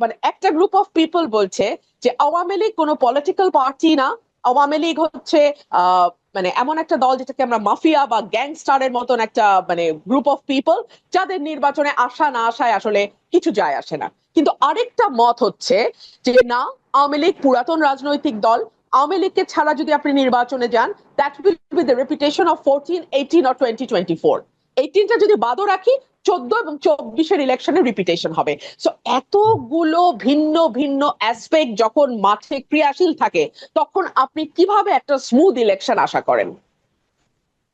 মানে একটা group of people বলছে যে আওয়ামী লীগ কোনো পলিটিক্যাল পার্টি না, আওয়ামী লীগ হচ্ছে মানে এমন একটা দল যেটাকে আমরা মাফিয়া বা গ্যাংস্টারের মতন একটা মানে গ্রুপ অফ পিপল, যাদের নির্বাচনে আসা না আসায় আসলে কিছু যায় আসে না। কিন্তু আরেকটা মত হচ্ছে যে না, আওয়ামী লীগ পুরাতন রাজনৈতিক দল, আওয়ামী লীগকে ছাড়া যদি আপনি নির্বাচনে যান, that will be the reputation of 14, 18 or 2024। 18টা যদি বাদও রাখি, 14 এবং 24-এর ইলেকশনের রিপিটেশন হবে। সো এতগুলো ভিন্ন ভিন্ন অ্যাসপেক্ট যখন মাঠে ক্রিয়াশীল থাকে, তখন আপনি কিভাবে একটা স্মুথ ইলেকশন আশা করেন?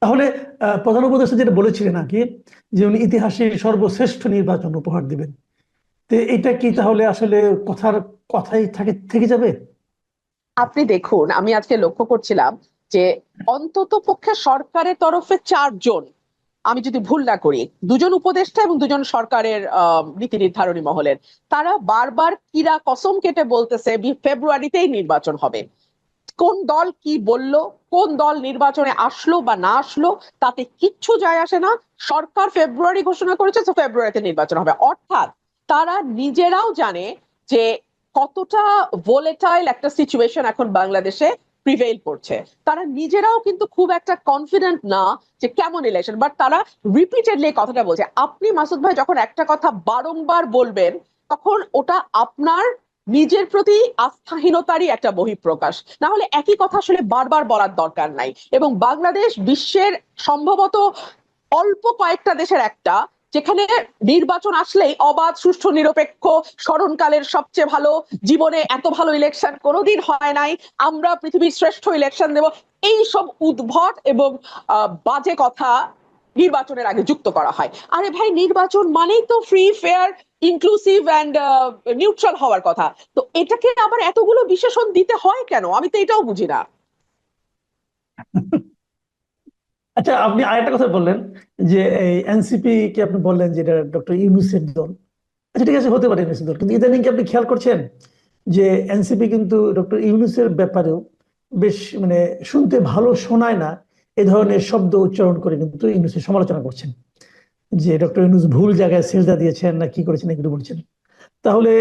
তাহলে প্রধান উপদেষ্টা যেটা বলেছিলেন নাকি, যে উনি ইতিহাসে সর্বশ্রেষ্ঠ নির্বাচন উপহার দিবেন, তো এটা কি তাহলে আসলে কথার কথাই থেকে যাবে? আপনি দেখুন, আমি আজকে লক্ষ্য করছিলাম যে অন্তত পক্ষে সরকারের তরফে 4 জন, আমি যদি ভুল না করি, 2 জন উপদেষ্টা এবং 2 জন সরকারের নীতি নির্ধারণী মহলের, তারা বারবার কিরা কসম কেটে বলতেছে ফেব্রুয়ারিতেই নির্বাচন হবে। কোন দল কি বলল, কোন দল নির্বাচনে আসলো বা না আসলো, তাতে কিচ্ছু যায় আসে না। সরকার ফেব্রুয়ারি ঘোষণা করেছে, তো ফেব্রুয়ারিতে নির্বাচন হবে। অর্থাৎ তারা নিজেরাও জানে যে কতটা ভোলেটাইল একটা সিচুয়েশন এখন বাংলাদেশে প্রিভেইল করছে। তারা নিজেরাও কিন্তু খুব একটা কনফিডেন্ট না যে কেমন ইলেকশন, বাট তারা রিপিটেডলি কথাটা বলছে। আপনি মাসুদ ভাই যখন একটা কথা বারংবার বলবেন, তখন ওটা আপনার নিজের প্রতি আস্থাহীনতারই একটা বহিঃপ্রকাশ। না হলে একই কথা আসলে বারবার বলার দরকার নাই। এবং বাংলাদেশ বিশ্বের সম্ভবত অল্প কয়েকটা দেশের একটা, যেখানে নির্বাচন আসলেই অবাধ, সুষ্ঠু, নিরপেক্ষ, স্মরণকালের সবচেয়ে ভালো, জীবনে এত ভালো ইলেকশন কোনোদিন হয় নাই, আমরা পৃথিবীর শ্রেষ্ঠ ইলেকশন দেব, এই সব উদ্ভট এবং বাজে কথা নির্বাচনের আগে যুক্ত করা হয়। আরে ভাই, নির্বাচন মানেই তো free, fair, inclusive and neutral হওয়ার কথা। তো এটাকে আবার এতগুলো বিশেষণ দিতে হয় কেন, আমি তো এটাও বুঝি না। আচ্ছা, আপনি আরেকটা কথা বললেন যে এই এনসিপি কে আপনি বললেন যে এটা ডক্টর ইউনূসের দল। আচ্ছা ঠিক আছে, হতে পারে ইউনূসের দল, কিন্তু ইদানিং কি আপনি খেয়াল করছেন যে এনসিপি কিন্তু ডক্টর ইউনূসের ব্যাপারেও বেশ মানে শুনতে ভালো শোনায় না এই ধরনের শব্দ উচ্চারণ করে কিন্তু ইউনূসের সমালোচনা করছেন, যে ডক্টর ইউনূস ভুল জায়গায় সেজদা দিয়েছেন না কি করেছেন এগুলো বলছেন। তাহলে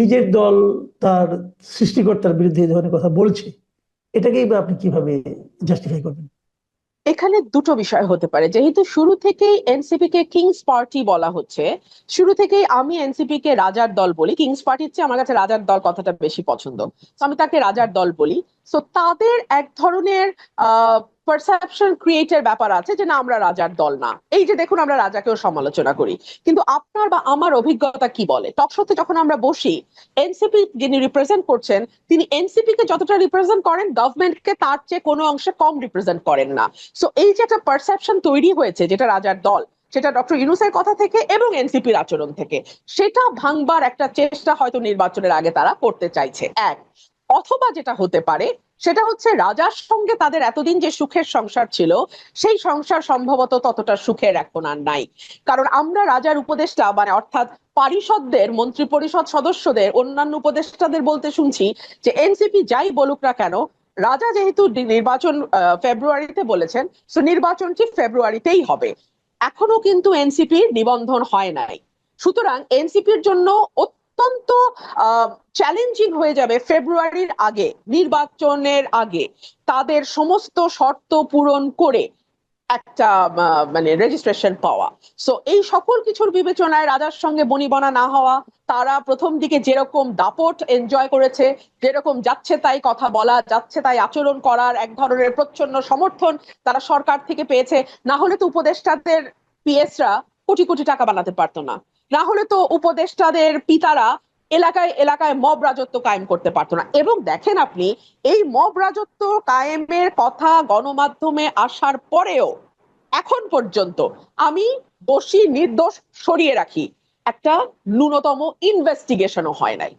নিজের দল তার সৃষ্টিকর্তার বিরুদ্ধে এই ধরনের কথা বলছে, এটাকেই বা আপনি কিভাবে জাস্টিফাই করবেন? এখানে দুটো বিষয় হতে পারে। যেহেতু শুরু থেকেই এনসিপি কে কিংস পার্টি বলা হচ্ছে, শুরু থেকেই আমি এনসিপি কে রাজার দল বলি। কিংস পার্টির চেয়ে আমার কাছে রাজার দল কথাটা বেশি পছন্দ, তো আমি তাকে রাজার দল বলি। তো তাদের এক ধরনের পারসেপশন ক্রিয়েটের ব্যাপার আছে যে না, আমরা রাজার দল না। এই যে দেখুন, আমরা রাজাকেও সমালোচনা করি, কিন্তু আপনার বা আমার অভিজ্ঞতা কি বলে, টকশোতে যখন আমরা বসি, এনসিপি যিনি রিপ্রেজেন্ট করছেন, তিনি এনসিপি কে যতটা রিপ্রেজেন্ট করেন, গভর্নমেন্টকে তার চেয়ে কোনো অংশে কম রিপ্রেজেন্ট করেন না। সো এই যে একটা পারসেপশন তৈরি হয়েছে, যেটা রাজার দল, সেটা ডক্টর ইউনূসের কথা থেকে এবং এনসিপির আচরণ থেকে, সেটা ভাঙবার একটা চেষ্টা হয়তো নির্বাচনের আগে তারা করতে চাইছে। এক, অথবা যেটা হতে পারে সেটা হচ্ছে রাজার সঙ্গে তাদের এতদিন যে সুখের সংসার ছিল, সেই সংসার সম্ভবত ততটা সুখের এখন আর নাই। কারণ আমরা রাজার উপদেষ্টা মানে অর্থাৎ পারিষদদের, মন্ত্রী পরিষদ সদস্যদের, অন্যান্য উপদেষ্টাদের বলতে শুনছি যে এনসিপি যাই বলুক না কেন, রাজা যেহেতু নির্বাচন ফেব্রুয়ারিতে বলেছেন, তো নির্বাচনটি ফেব্রুয়ারিতেই হবে। এখনো কিন্তু এনসিপির নিবন্ধন হয় নাই। সুতরাং এনসিপির জন্য অত্যন্ত চ্যালেঞ্জিং হয়ে যাবে ফেব্রুয়ারির আগে, নির্বাচনের আগে, তাদের সমস্ত শর্ত পূরণ করে একটা মানে রেজিস্ট্রেশন পাওয়া। সো এই সকল কিছুর বিবেচনায় রাজার সঙ্গে বনিবনা না হওয়া, তারা প্রথম দিকে যেরকম দাপট এনজয় করেছে, যেরকম যাচ্ছে তাই কথা বলা, যাচ্ছে তাই আচরণ করার এক ধরনের প্রচ্ছন্ন সমর্থন তারা সরকার থেকে পেয়েছে। না হলে তো উপদেষ্টাদের পিএসরা কোটি কোটি টাকা বানাতে পারতো না। না হলে তো উপদেষ্টাদের পিতারা এলাকায় এলাকায় মব রাজত্ব কায়েম করতে পারতো না। এবং দেখেন আপনি, এই মব রাজত্ব কায়েমের কথা গণমাধ্যমে আসার পরেও এখন পর্যন্ত আমি দোষী নির্দোষ সরিয়ে রাখি, একটা ন্যূনতম ইনভেস্টিগেশনও হয় নাই।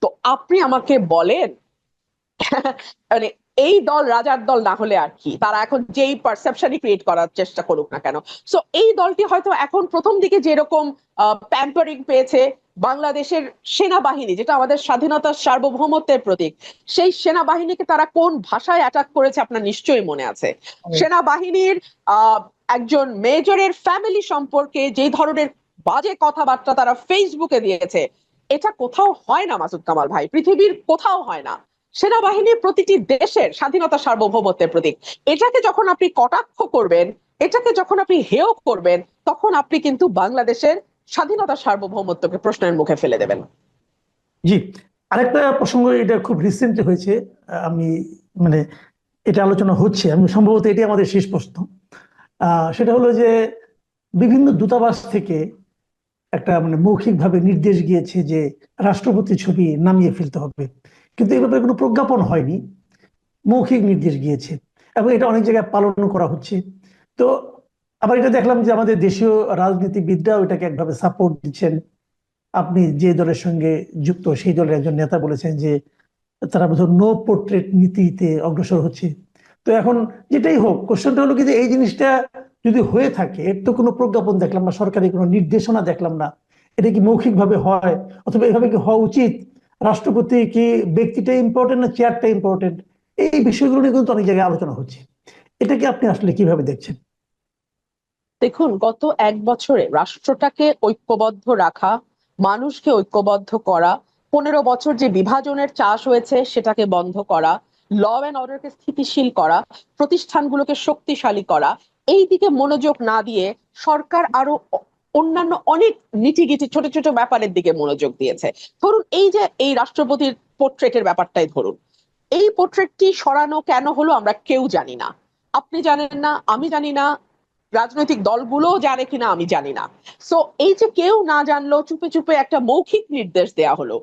তো আপনি আমাকে বলেন, মানে এই দল রাজার দল না হলে আর কি, তারা এখন যেই পারসেপশনই ক্রিয়েট করার চেষ্টা করুক না কেন। সো এই দলটি হয়তো এখন প্রথম দিকে যেরকম প্যাম্পারিং পেয়েছে, বাংলাদেশের সেনাবাহিনী যেটা আমাদের স্বাধীনতার সার্বভৌমত্বের প্রতীক, সেই সেনাবাহিনীকে তারা কোন ভাষায় অ্যাটাক করেছে আপনার নিশ্চয়ই মনে আছে। সেনাবাহিনীর আহ একজন মেজরের ফ্যামিলি সম্পর্কে যে ধরনের বাজে কথাবার্তা তারা ফেসবুকে দিয়েছে, এটা কোথাও হয় না মাসুদ কামাল ভাই, পৃথিবীর কোথাও হয় না। সেনাবাহিনী প্রতিটি দেশের স্বাধীনতা সার্বভৌমত্বের প্রতীক। এটাকে যখন আপনি কটাক্ষ করবেন, এটাকে যখন আপনি হেয় করবেন, তখন আপনি কিন্তু বাংলাদেশের স্বাধীনতা সার্বভৌমত্বকে প্রশ্নের মুখে ফেলে দেবেন। জি, আরেকটা প্রসঙ্গ, এটা খুব রিসেন্টলি হয়েছে। আমি মানে এটা আলোচনা হচ্ছে, আমি সম্ভবত এটি আমাদের শেষ প্রশ্ন। সেটা হলো যে বিভিন্ন দূতাবাস থেকে একটা মৌখিকভাবে নির্দেশ গিয়েছে যে রাষ্ট্রপতি ছবি নামিয়ে ফেলতে হবে, কিন্তু এই ব্যাপারে কোনো প্রজ্ঞাপন হয়নি, মৌখিক নির্দেশ গিয়েছে এবং এটা অনেক জায়গায় পালন করা হচ্ছে। তো আবার এটা দেখলাম যে আমাদের দেশীয় রাজনীতিবিদরাও এটাকে একভাবে সাপোর্ট দিচ্ছেন। আপনি যে দলের সঙ্গে যুক্ত সেই দলের একজন নেতা বলেছেন যে তারা বোধহয় নো পোর্ট্রেট নীতিতে অগ্রসর হচ্ছে। তো এখন যেটাই হোক, কোশ্চেনটা হলো কি যে এই জিনিসটা যদি হয়ে থাকে, এর তো কোনো প্রজ্ঞাপন দেখলাম না, সরকারি কোনো নির্দেশনা দেখলাম না। এটা কি মৌখিক ভাবে হয়, অথবা এভাবে কি হওয়া উচিত? রাষ্ট্রপতি কি ব্যক্তিটা ইম্পর্টেন্ট না চেয়ারটা ইম্পর্টেন্ট? এই বিষয়গুলো নিয়ে কিন্তু অনেক জায়গায় আলোচনা হচ্ছে। এটাকে আপনি আসলে কিভাবে দেখছেন? দেখুন, গত 1 বছরে রাষ্ট্রটাকে ঐক্যবদ্ধ রাখা, মানুষকে ঐক্যবদ্ধ করা, 15 বছর যে বিভাজনের চাষ হয়েছে সেটাকে বন্ধ করা, ল অ্যান্ড অর্ডারকে স্থিতিশীল করা, প্রতিষ্ঠানগুলোকে শক্তিশালী করা, এই দিকে মনোযোগ না দিয়ে সরকার আরো অন্যান্য অনেক নিটিগিটি ছোট ছোট ব্যাপারের দিকে মনোযোগ দিয়েছে। ধরুন, এই যে এই রাষ্ট্রপতির পোর্ট্রেটের ব্যাপারটাই ধরুন, এই পোর্ট্রেটটি সরানো কেন হলো আমরা কেউ জানি না। আপনি জানেন না, আমি জানি না, রাজনৈতিক দলগুলো জানে কিনা আমি জানি না। সো এই যে কেউ না জানলো, চুপে চুপে একটা মৌখিক নির্দেশ দেয়া হলো,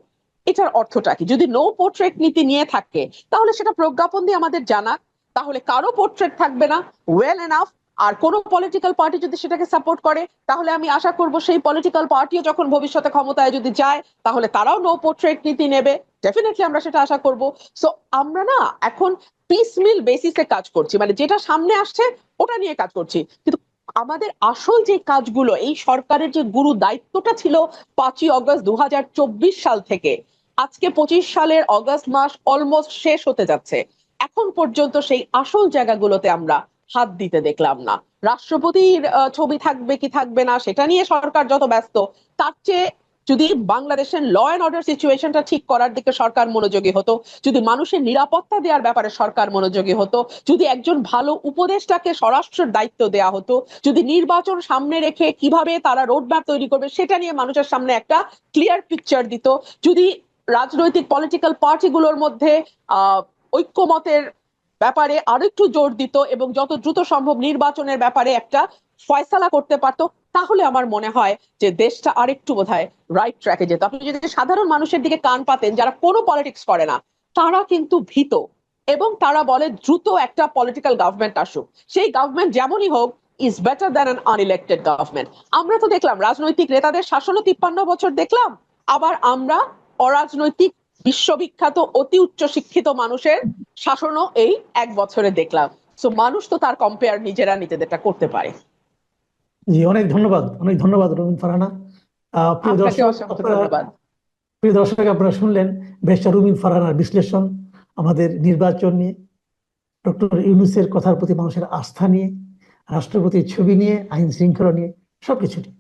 এটার অর্থটা কি? যদি নো পোর্ট্রেট নীতি নিয়ে থাকে তাহলে সেটা প্রজ্ঞাপন দিয়ে আমাদের জানাক, তাহলে কারো পোর্ট্রেট থাকবে না, ওয়েল এনাফ। আর কোন পলিটিক্যাল পার্টি যদি সেটাকে সাপোর্ট করে, তাহলে আমি আশা করব সেই পলিটিক্যাল পার্টিও যখন ভবিষ্যতে ক্ষমতায় যদি যায়, তাহলে তারাও নো পোর্ট্রেট নীতি নেবে। ডেফিনেটলি আমরা সেটা আশা করব। সো আমরা না এখন পিসমিল বেসিসে কাজ করছি, মানে যেটা সামনে আসছে ওটা নিয়ে কাজ করছি, কিন্তু আমাদের আসল যে কাজগুলো, এই সরকারের যে গুরু দায়িত্বটা ছিল 5ই অগস্ট 2024 সাল থেকে আজকে 25 সালের অগস্ট মাস অলমোস্ট শেষ হতে যাচ্ছে, এখন পর্যন্ত সেই আসল জায়গাগুলোতে আমরা হাত দিতে দেখলাম না। রাষ্ট্রপতির ছবি থাকবে কি থাকবে না সেটা নিয়ে সরকার যত ব্যস্ত, তার চেয়ে যদি বাংলাদেশের ল অ্যান্ড অর্ডার সিচুয়েশনটা ঠিক করার দিকে সরকার মনোযোগী হতো, যদি মানুষের নিরাপত্তা দেওয়ার ব্যাপারে সরকার মনোযোগী হতো, যদি একজন ভালো উপদেষ্টাকে স্বরাষ্ট্রের দায়িত্ব দেওয়া হতো, যদি নির্বাচন সামনে রেখে কিভাবে তারা রোডম্যাপ তৈরি করবে সেটা নিয়ে মানুষের সামনে একটা ক্লিয়ার পিকচার দিত, যদি রাজনৈতিক পলিটিক্যাল পার্টিগুলোর মধ্যে আহ ঐক্যমতের ব্যাপারে আরেকটু জোর দিত এবং যত দ্রুত সম্ভব নির্বাচনের ব্যাপারে একটা ফয়সালা করতে পারতো, তাহলে আমার মনে হয় যে দেশটা আরেকটু বোধহয় রাইট ট্র্যাকে যেত। আপনি যদি সাধারণ মানুষের দিকে কান পাতেন, যারা কোনো পলিটিক্স করে না, তারা কিন্তু ভীত এবং তারা বলে দ্রুত একটা পলিটিক্যাল গভর্নমেন্ট আসুক, সেই গভর্নমেন্ট যেমনই হোক is better than an unelected government. আমরা তো দেখলাম রাজনৈতিক নেতাদের শাসনও 53 বছর দেখলাম, আবার আমরা অরাজনৈতিক বিশ্ববিখ্যাত অতি উচ্চ শিক্ষিত মানুষের শাসনও এই 1 বছরে দেখলাম। সো মানুষ তো তার কম্পেয়ার নিজেরা নিজেদেরটা করতে পারে। জি, অনেক ধন্যবাদ, অনেক ধন্যবাদ রবীন ফারহানা। প্রিয় আপনাকে দর্শক, অসংখ্য আপনারা ধন্যবাদ। আপনারা শুনলেন ব্যারিস্টার রুমিন ফারহানার বিশ্লেষণ আমাদের নির্বাচন নিয়ে, ডক্টর ইউনূসের কথার প্রতি মানুষের আস্থা নিয়ে, রাষ্ট্রপতির ছবি নিয়ে, আইন শৃঙ্খলা নিয়ে, সবকিছু নিয়ে।